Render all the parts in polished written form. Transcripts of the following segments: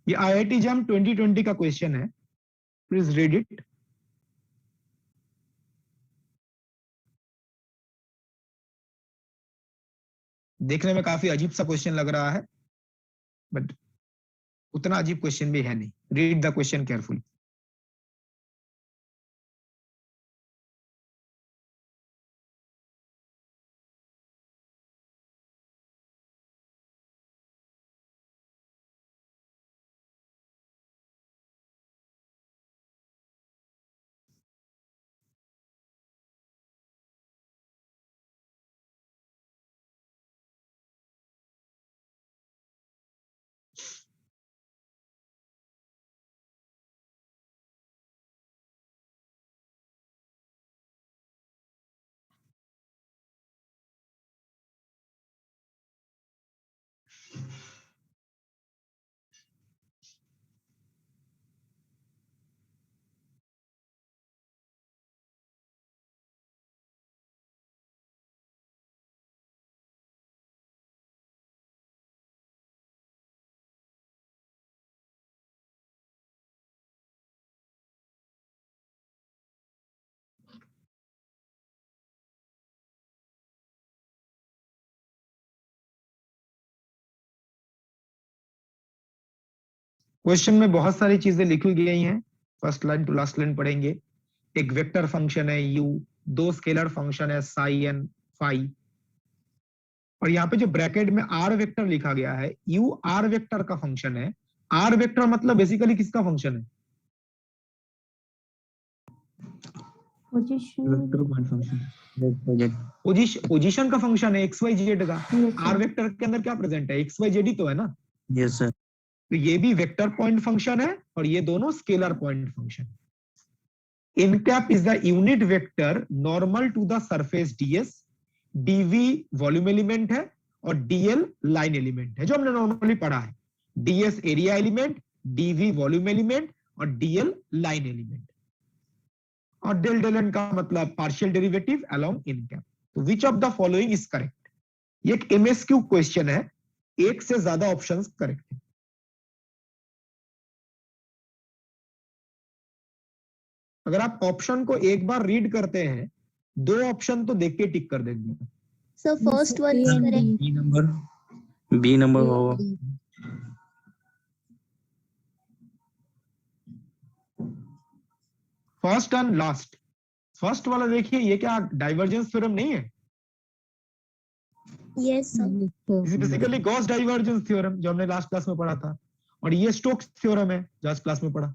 ये IIT JAM 2020 का question है, प्लीज रीड इट। देखने में काफी अजीब सा क्वेश्चन लग रहा है, बट उतना अजीब क्वेश्चन भी है नहीं। Read the question carefully. Question में बहुत सारी चीजें लिखी गई हैं, first line to last line पढ़ेंगे। एक वेक्टर फंक्शन है u, दो स्केलर फंक्शन है साई एंड फाई, और यहाँ पे जो ब्रैकेट में r वेक्टर लिखा गया है, u r वेक्टर का फंक्शन है। r वेक्टर मतलब बेसिकली किसका फंक्शन है? पोजीशन का फंक्शन है, एक्स वाई जेड का। r वेक्टर के अंदर क्या प्रेजेंट है? एक्स वाई जेड ही तो है ना। Yes sir. तो ये भी वेक्टर पॉइंट फंक्शन है और ये दोनों scalar point function. N cap is the unit vector normal to the surface ds, dv volume element है और dl लाइन एलिमेंट है, जो हमने नॉर्मली पढ़ा है। ds area element, dv volume element और dl लाइन एलिमेंट। और डेल डेल एन का मतलब पार्शियल डेरिवेटिव अलोंग इनकैप। तो which of the following is correct? ये एक MSQ क्वेश्चन है, एक से ज्यादा ऑप्शंस करेक्ट है। अगर आप ऑप्शन को एक बार रीड करते हैं, दो ऑप्शन तो देख के टिक कर देंगे। So first one is correct. B number होगा। First and last. फर्स्ट वाला देखिए, ये क्या डाइवर्जेंस थ्योरम नहीं है? Yes sir. Basically Gauss divergence theorem, जो हमने लास्ट क्लास में पढ़ा था। और ये स्टोक्स थ्योरम है, जो लास्ट क्लास में पढ़ा।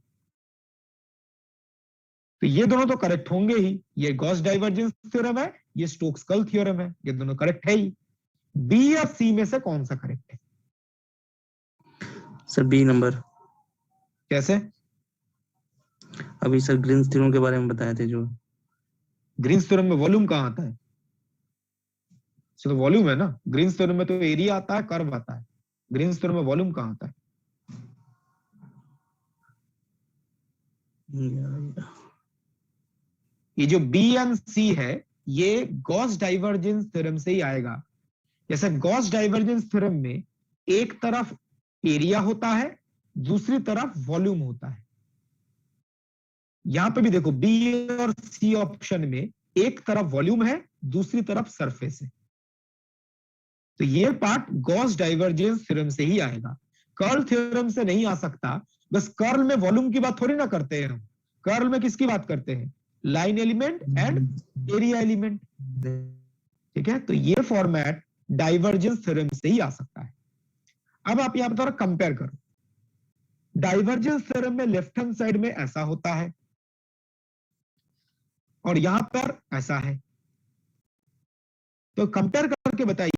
तो ये दोनों तो करेक्ट होंगे ही। ये गॉस डाइवर्जेंस थ्योरम है, ये स्टोक्स कर्ल थ्योरम है, ये दोनों करेक्ट है ही। बी या सी में से कौन सा करेक्ट है? Sir B number. कैसे? अभी सर ग्रीन्स थ्योरम के बारे में बताए थे जो। ग्रीन्स थ्योरम में वॉल्यूम कहाँ आता है? तो वॉल्यूम है ना। ग्रीन्स थ्योरम में तो एरिया आता है, कर्व आता है। ग्रीन्स थ्योरम में वॉल्यूम कहाँ आता है? ये जो बी एंड सी है, ये गॉस डाइवर्जेंस थ्योरम से ही आएगा। जैसे गॉस डाइवर्जेंस थ्योरम में एक तरफ एरिया होता है, दूसरी तरफ वॉल्यूम होता है। यहां पे भी देखो, बी और सी ऑप्शन में एक तरफ वॉल्यूम है, दूसरी तरफ सरफेस है। तो ये पार्ट गॉस डाइवर्जेंस थ्योरम से ही आएगा, कर्ल थ्योरम से नहीं आ सकता। बस कर्ल में वॉल्यूम की बात थोड़ी ना करते हैं हम। कर्ल में किसकी बात करते हैं? Line element and area element. ठीक है, तो ये फॉर्मेट डाइवर्जेंस थ्योरम से ही आ सकता है। अब आप यहां पर थोड़ा कंपेयर करो। डाइवर्जेंस थ्योरम में लेफ्ट हैंड साइड में ऐसा होता है और यहां पर ऐसा है। तो कंपेयर करके बताइए,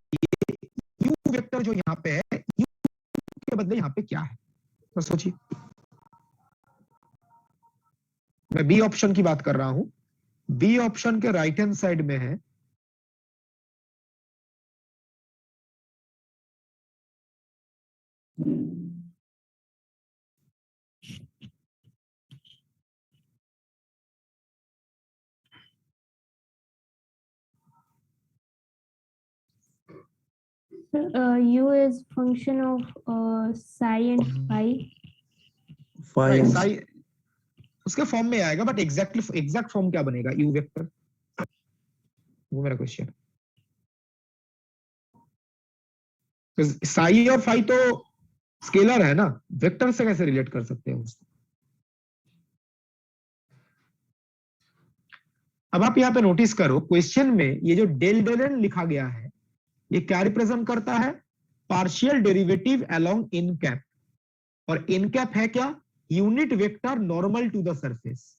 यू वेक्टर जो यहां पे है, यू के बदले यहां पे क्या है? तो सोचिए। मैं बी ऑप्शन की बात कर रहा हूं। बी ऑप्शन के राइट हैंड साइड में है U is function of psi and phi. Five Sai उसके फॉर्म में आएगा, बट एग्जैक्ट फॉर्म क्या बनेगा यू वेक्टर, वो मेरा क्वेश्चन। तो साई और फाई तो स्केलर है ना, वेक्टर से कैसे रिलेट कर सकते हैं उसको। अब आप यहाँ पे नोटिस करो क्वेश्चन में ये जो डेल डेल एन लिखा गया है, ये क्या रिप्रेजेंट करता है, partial derivative along n cap, और इन कैप है क्या, unit vector normal to the surface.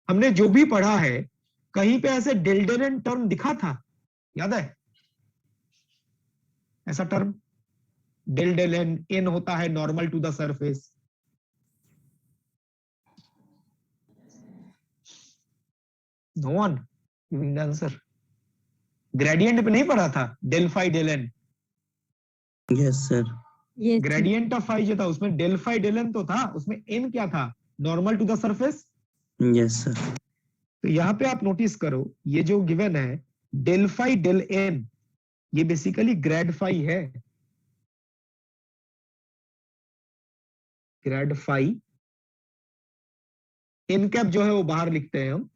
हमने जो भी पढ़ा है कहीं पे ऐसे डेल डेल एन टर्म दिखा था, याद है ऐसा term, del del n n होता है normal to the surface. No one giving the answer. Gradient पे नहीं पढ़ा था, del phi del n, yes sir, Yes. Gradient of phi जो था उसमें डेल फाई डेल एन तो था, उसमें एन क्या था, normal to the surface. Yes sir, तो यहां पे आप नोटिस करो ये जो गिवन है डेल फाई डेल एन, ये बेसिकली ग्रेड फाई है, ग्रेड फाई। एन कैप जो है वो बाहर लिखते हैं हम,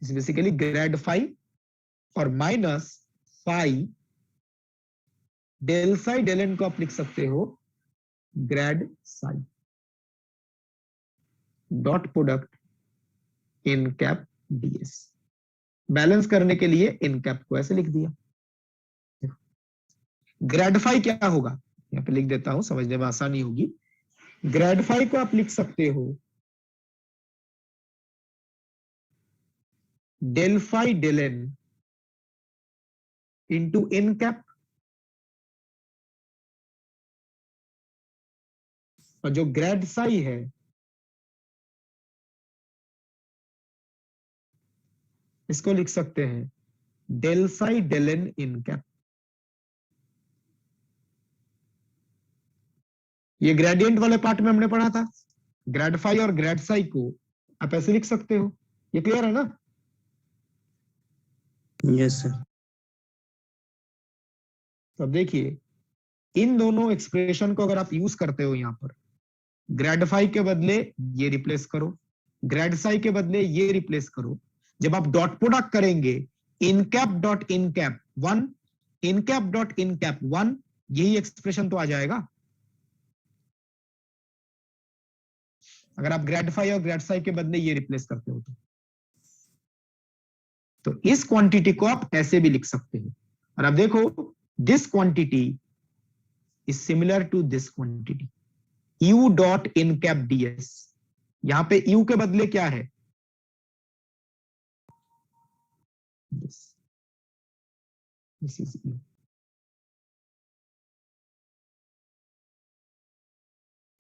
बेसिकली ग्रेड फाई, और minus phi del psi del n को आप लिख सकते हो grad psi, dot product n cap ds. Balance करने के लिए इन कैप को ऐसे लिख दिया। ग्रेड फाई क्या होगा, यहाँ पे लिख देता हूं समझने में आसानी होगी। ग्रेड फाई को आप लिख सकते हो del phi del n into n cap, और जो ग्रेड साई है इसको लिख सकते हैं del psi del n n cap. ये ग्रेडियंट वाले पार्ट में हमने पढ़ा था, ग्रेड फाई और ग्रेड साई को आप ऐसे लिख सकते हो, ये क्लियर है ना। यस सर, तो अब देखिए इन दोनों एक्सप्रेशन को अगर आप यूज करते हो, यहां पर ग्रेड फाई के बदले ये रिप्लेस करो, ग्रेड साई के बदले ये रिप्लेस करो, जब आप डॉट प्रोडक्ट करेंगे n cap dot n cap 1, n cap dot n cap 1, यही एक्सप्रेशन तो आ जाएगा। अगर आप ग्रेड फाई और ग्रेड साई के बदले ये रिप्लेस करते हो तो इस क्वांटिटी को आप ऐसे भी लिख सकते हो। और अब देखो this quantity is similar to this quantity, u dot n cap ds। यहां पे u के बदले क्या है, this is u,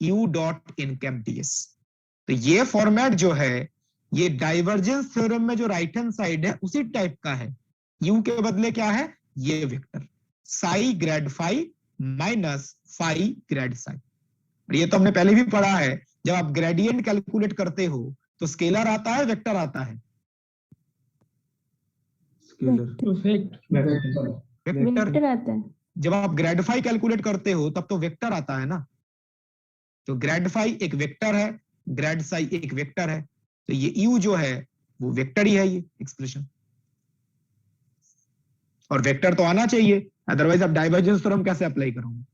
u dot n cap ds। तो ये फॉर्मेट जो है ये डाइवर्जेंस थ्योरम में जो राइट हैंड साइड है उसी टाइप का है। u के बदले क्या है, ये vector psi grad phi minus phi grad psi. ये तो हमने पहले भी पढ़ा है, जब आप ग्रेडियंट कैलकुलेट करते हो तो स्केलर आता है वेक्टर आता है, वेक्टर आता है। जब आप ग्रेड फाई कैलकुलेट करते हो तब तो वेक्टर आता है ना। तो ग्रेड फाई एक वेक्टर है, ग्रेड साई एक वेक्टर है, तो ये u जो है वो वेक्टर ही है ये एक्सप्रेशन, और वेक्टर तो आना चाहिए, अदरवाइज आप डाइवर्जेंस थ्योरम कैसे अप्लाई करोगे।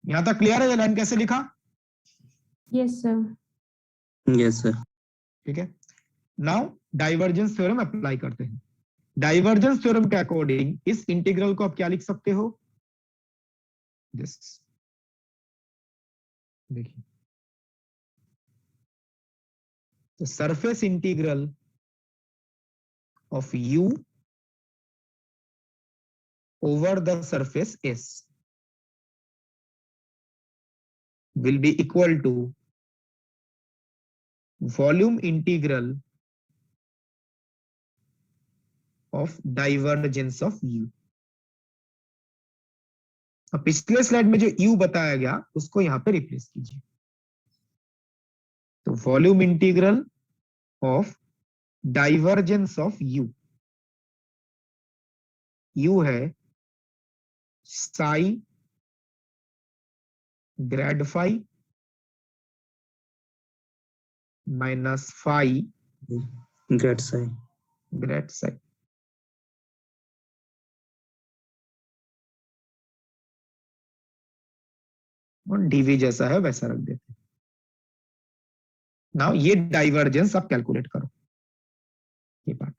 यहां तक क्लियर है, ये लाइन कैसे लिखा। Yes sir. यस सर, ठीक है, नाउ डाइवर्जेंस थ्योरम अप्लाई करते हैं। डाइवर्जेंस थ्योरम के अकॉर्डिंग इस इंटीग्रल को आप क्या लिख सकते हो, दिस, देखिए तो surface integral of u over the surface s will be equal to volume integral of divergence of u। अब पिछले स्लाइड में जो u बताया गया उसको यहां पे रिप्लेस कीजिए, तो volume integral of divergence of u, u है psi grad phi minus phi grad psi. Grad psi. और डीवी जैसा है वैसा रख देते हैं। नाउ ये डाइवर्जेंस आप कैलकुलेट करो, ये पार्ट।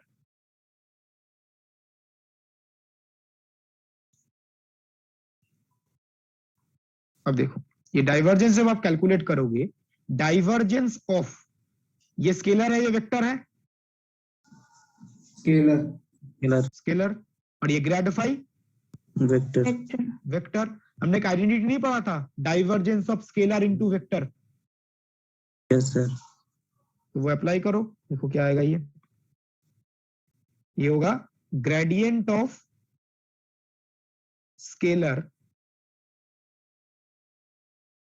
अब देखो ये डाइवर्जेंस जब आप कैलकुलेट करोगे, डाइवर्जेंस ऑफ, ये स्केलर है, ये वेक्टर है, स्केलर स्केलर, और ये grad phi vector. Vector. Vector. हमने एक आइडेंटिटी नहीं पढ़ा था, divergence of scalar into vector, yes sir. तो वो अप्लाई करो, देखो क्या आएगा। ये होगा gradient of scalar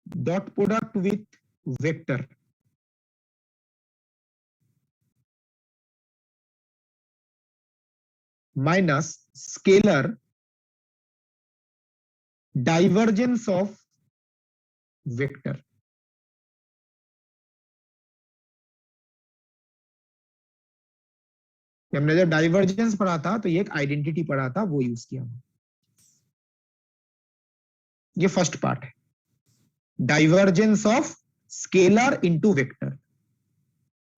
dot product with vector minus scalar divergence of vector. हमने जब डाइवर्जेंस पढ़ा था तो ये एक आइडेंटिटी पढ़ा था, वो यूज किया। ये फर्स्ट पार्ट है, divergence of scalar into vector.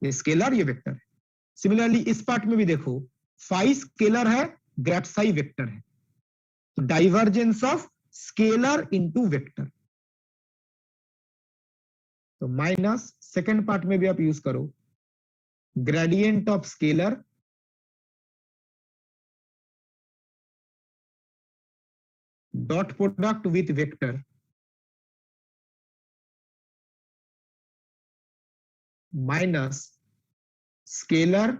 ये स्केलर, ये वेक्टर है। सिमिलरली इस पार्ट में भी देखो, फाई स्केलर है, ग्रेड साई वेक्टर है, तो divergence of scalar into vector. तो माइनस सेकेंड पार्ट में भी आप यूज करो, gradient of scalar dot product with vector minus scalar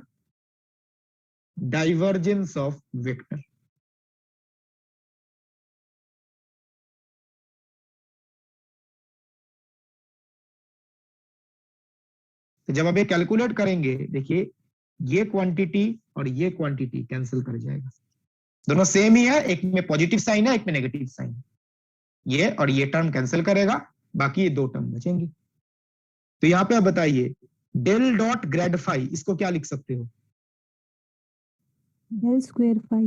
divergence of vector. तो जब आप ये कैलकुलेट करेंगे, देखिए ये क्वांटिटी और ये क्वांटिटी कैंसिल कर जाएगा, दोनों सेम ही है, एक में पॉजिटिव साइन है, एक में नेगेटिव साइन है। ये और ये टर्म कैंसिल करेगा, बाकी ये दो टर्म बचेंगे। तो यहां पे आप बताइए, डेल डॉट ग्रेड फाई, इसको क्या लिख सकते हो? Del square phi.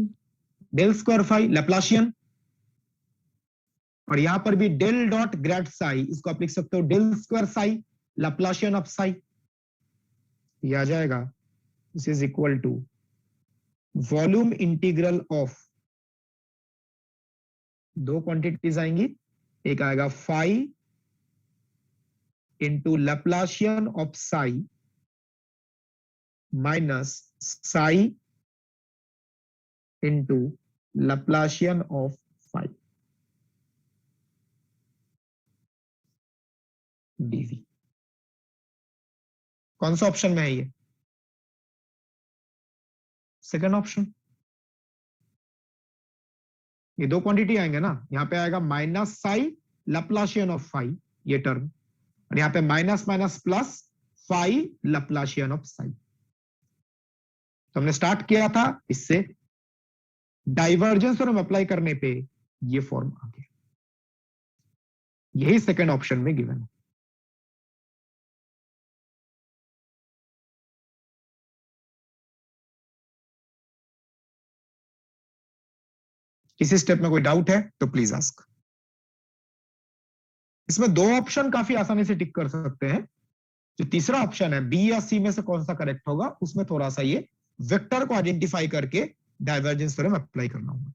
Del square phi Laplacian, और यहां पर भी डेल डॉट ग्रेड साई, इसको आप लिख सकते हो del square psi Laplacian of psi. ये आ जाएगा, this is equal to volume integral of, दो क्वांटिटीज आएंगी, एक आएगा phi into Laplacian of psi minus psi into Laplacian of phi dv. कौन सा ऑप्शन में है ये? Second option. ये दो क्वांटिटी आएंगे ना, यहां पे आएगा minus psi Laplacian of phi, ये टर्म, और यहां पे minus minus plus phi Laplacian of Sai. तो हमने स्टार्ट किया था इससे, डाइवर्जेंस थ्योरम अप्लाई करने पे ये फॉर्म आ गया, यही सेकंड ऑप्शन में गिवन है। इसी स्टेप में कोई डाउट है तो प्लीज आस्क। इसमें दो ऑप्शन काफी आसानी से टिक कर सकते हैं, जो तीसरा ऑप्शन है बी या सी में से कौन सा करेक्ट होगा, उसमें थोड़ा सा ये वेक्टर को आइडेंटिफाई करके डाइवर्जेंस थ्योरम अप्लाई करना होगा।